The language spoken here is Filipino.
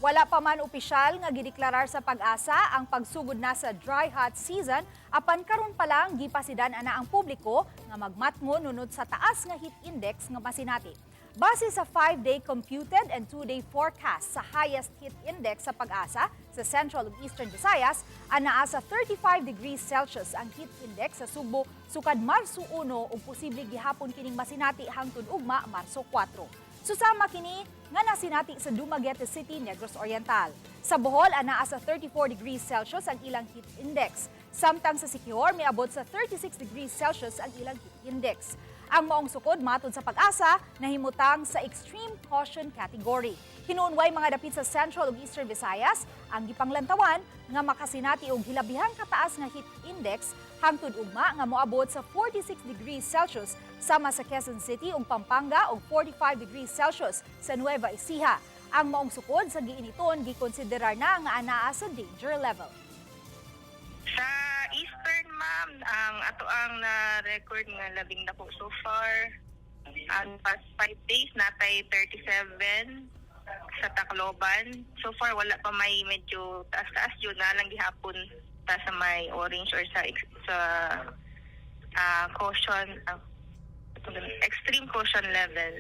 Wala pa man opisyal nga gideklarar sa PAGASA ang pagsugod na sa dry hot season, apan karon pa lang gipasidan-an na ang publiko nga magmatngon nunot sa taas nga heat index nga masinati. Base sa 5-day computed and 2-day forecast sa highest heat index sa PAGASA sa Central ug Eastern Visayas, anaa sa 35 degrees Celsius ang heat index sa Subo sukad Marso 1 ug posible gihapon kining masinati hangtod ugma Marso 4. Susama kini nga nasinati sa Dumaguete City, Negros Oriental. Sa Bohol, anaa sa 34 degrees Celsius ang ilang heat index. Samtang sa Siquijor, miabot sa 36 degrees Celsius ang ilang heat index. Ang maong sukod matod sa PAGASA nahimutang sa extreme caution category. Hinuunway mga dapit sa Central ug Eastern Visayas ang gipanglantawan nga makasinati og hilabihang kataas nga heat index hangtod ugma nga moabot sa 46 degrees Celsius sama sa Quezon City ug Pampanga ug 45 degrees Celsius sa Nueva Ecija. Ang maong sukod sa giiniton gikonsiderar na nga anaa sa danger level. Sa Eastern, ma'am, ang ato ang na-record nga labing na po so far. Ang past 5 days, natay 37 sa Tacloban. So far, wala pa may medyo taas-taas yun na lang gihapon ta sa may orange or sa caution, extreme caution level.